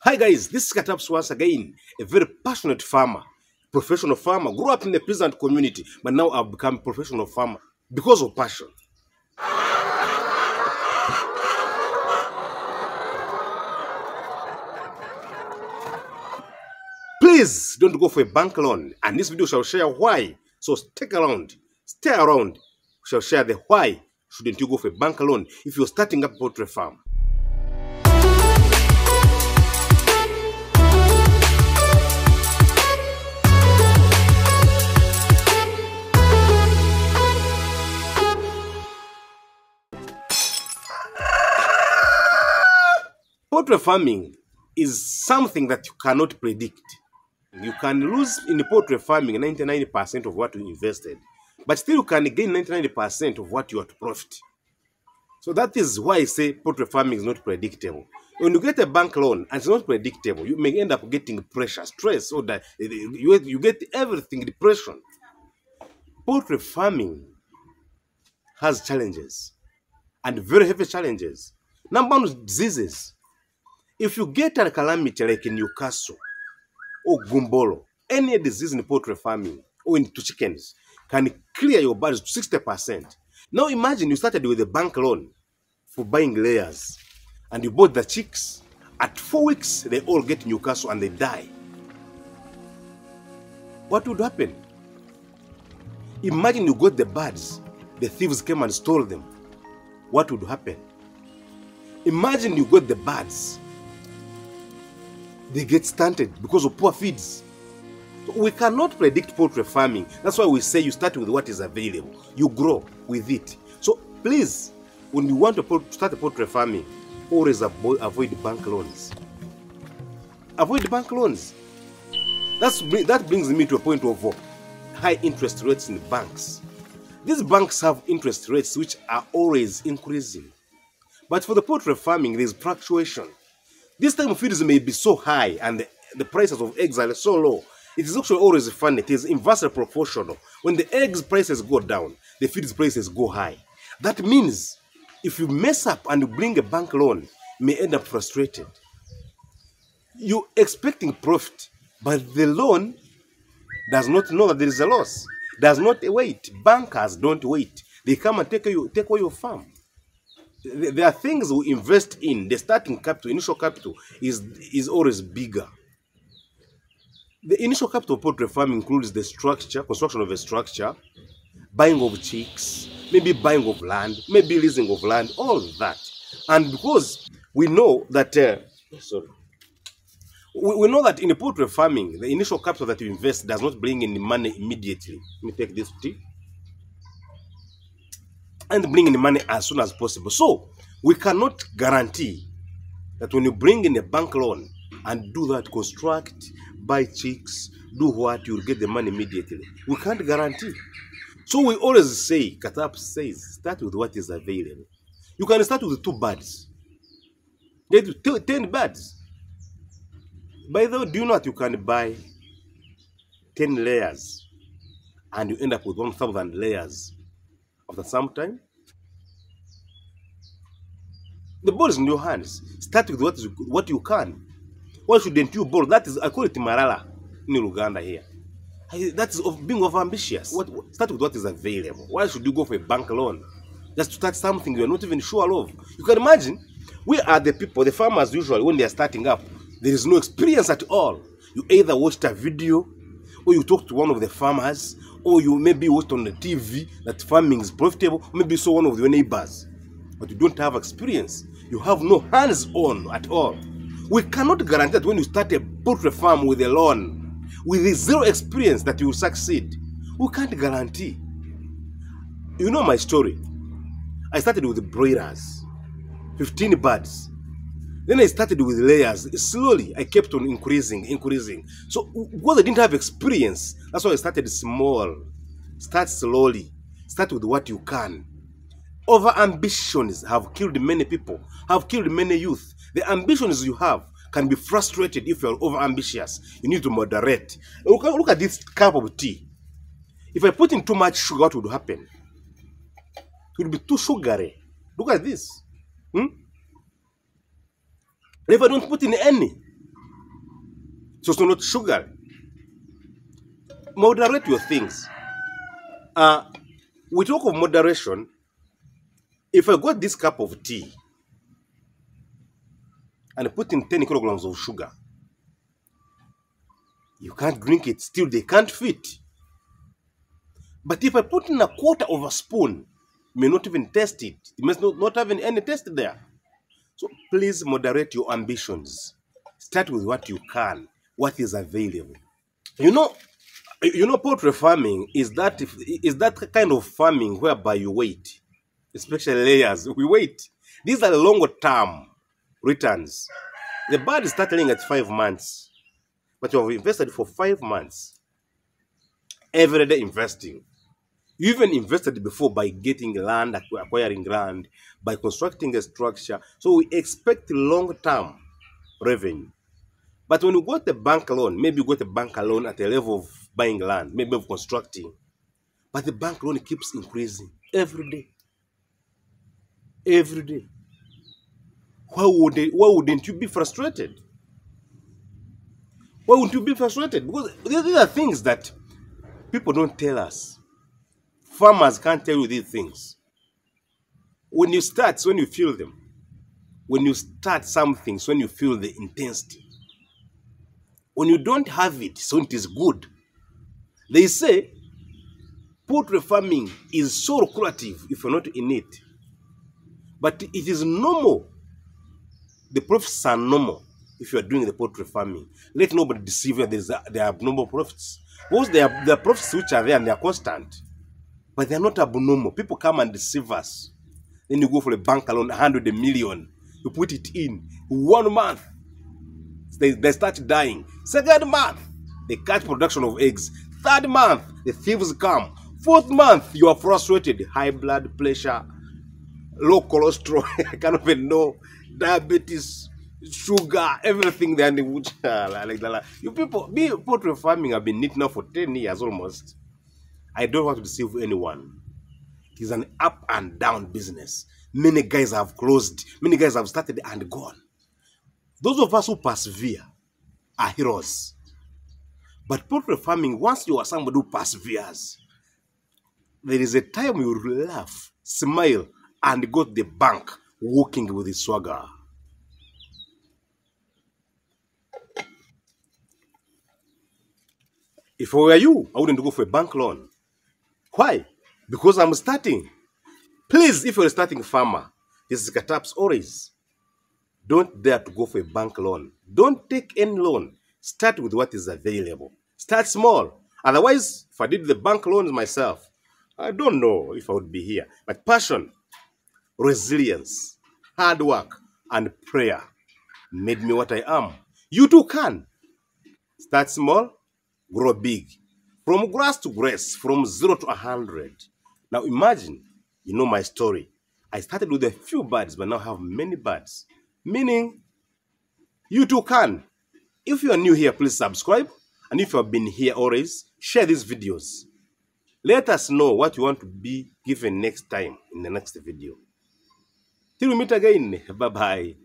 Hi guys, this is Kataps once again, a very passionate farmer, professional farmer, grew up in the peasant community, but now I've become a professional farmer because of passion. Please don't go for a bank loan, and this video shall share why. So stick around, stay around. We shall share the why shouldn't you go for a bank loan if you're starting up a poultry farm. Poultry farming is something that you cannot predict. You can lose in poultry farming 99% of what you invested, but still you can gain 99% of what you are to profit. So that is why I say poultry farming is not predictable. When you get a bank loan and it's not predictable, you may end up getting pressure, stress, or that you get everything, depression. Poultry farming has challenges, and very heavy challenges. Number one, diseases. If you get a calamity like in Newcastle or Gumbolo, any disease in poultry farming or into chickens can clear your budget to 60%. Now imagine you started with a bank loan for buying layers and you bought the chicks. At 4 weeks, they all get Newcastle and they die. What would happen? Imagine you got the birds, the thieves came and stole them. What would happen? Imagine you got the birds, they get stunted because of poor feeds. So we cannot predict poultry farming. That's why we say you start with what is available. You grow with it. So please, when you want to start a poultry farming, always avoid bank loans. Avoid bank loans. That brings me to a point of high interest rates in banks. These banks have interest rates which are always increasing. But for the poultry farming, there is fluctuation. This time feeds may be so high and the prices of eggs are so low. It is actually always funny. It is inversely proportional. When the eggs prices go down, the feeds prices go high. That means if you mess up and you bring a bank loan, you may end up frustrated. You're expecting profit, but the loan does not know that there is a loss. Does not wait. Bankers don't wait. They come and take away your farm. There are things we invest in. The starting capital, initial capital, is always bigger. The initial capital of poultry farming includes the structure, construction of a structure, buying of chicks, maybe buying of land, maybe leasing of land, all that. And because we know that, we know that in poultry farming, the initial capital that you invest does not bring in the money immediately. Let me take this tea. And bring in the money as soon as possible. So we cannot guarantee that when you bring in a bank loan and do that, construct, buy chicks, do what, you'll get the money immediately. We can't guarantee. So we always say, Katap says, start with what is available. You can start with 2 birds. Get 10 birds. By the way, do you know that you can buy 10 layers and you end up with 1,000 layers after some time? The ball is in your hands. Start with what you can. Why shouldn't you ball? That is, I call it Marala in Uganda here. That is being overambitious. Start with what is available. Why should you go for a bank loan just to start something you're not even sure of? You can imagine, we are the people, the farmers usually, when they are starting up, there is no experience at all. You either watched a video, or you talked to one of the farmers, or you maybe watched on the TV that farming is profitable, or maybe saw one of your neighbors. But you don't have experience. You have no hands-on at all. We cannot guarantee that when you start a poultry farm with a loan, with zero experience, that you will succeed. We can't guarantee. You know my story. I started with broilers, 15 birds. Then I started with layers. Slowly, I kept on increasing. So, because I didn't have experience, that's why I started small. Start slowly. Start with what you can. Over ambitions have killed many people, have killed many youth. The ambitions you have can be frustrated if you are over ambitious. You need to moderate. Look at this cup of tea. If I put in too much sugar, what would happen? It would be too sugary. Look at this. If I don't put in any, So it's not sugar. Moderate your things. We talk of moderation. If I got this cup of tea and put in 10 kilograms of sugar, you can't drink it. Still, they can't fit. But if I put in a quarter of a spoon, you may not even taste it. You must not have any taste there. So please moderate your ambitions. Start with what you can, what is available. You know, poultry farming is that kind of farming whereby you wait, especially layers. We wait. These are longer term returns. The bird is starting at 5 months, but you have invested for 5 months. Every day investing. You even invested before by getting land, acquiring land, by constructing a structure. So we expect long-term revenue. But when you got a bank loan, maybe you got a bank loan at a level of buying land, maybe of constructing. But the bank loan keeps increasing every day. Every day. Why wouldn't you be frustrated? Why wouldn't you be frustrated? Because these are things that people don't tell us. Farmers can't tell you these things. When you start, when you feel them. When you start something, when you feel the intensity. When you don't have it, so it is good. They say poultry farming is so lucrative if you're not in it. But it is normal. The profits are normal if you are doing the poultry farming. Let nobody deceive you. There are abnormal profits. Because there are profits which are there and they are constant. But they are not abnormal. People come and deceive us. Then you go for a bank loan, 100 million. You put it in 1 month. They start dying. 2nd month, they cut production of eggs. 3rd month, the thieves come. 4th month, you are frustrated. High blood pressure, low cholesterol, I can't even know, diabetes, sugar, everything there. You people, me poultry farming, I've been in it now for 10 years almost. I don't want to deceive anyone. It is an up and down business. Many guys have closed. Many guys have started and gone. Those of us who persevere are heroes. But poultry farming, once you are somebody who perseveres, there is a time you will laugh, smile, and go to the bank walking with the swagger. If I were you, I wouldn't go for a bank loan. Why? Because I'm starting. Please, if you're a starting farmer, this is Kataps always. Don't dare to go for a bank loan. Don't take any loan. Start with what is available. Start small. Otherwise, if I did the bank loans myself, I don't know if I would be here. But passion, resilience, hard work, and prayer made me what I am. You too can. Start small, grow big. From grass to grace, from 0 to 100. Now imagine, you know my story. I started with a few birds, but now have many birds. Meaning, you too can. If you are new here, please subscribe. And if you have been here always, share these videos. Let us know what you want to be given next time in the next video. Till we meet again, bye-bye.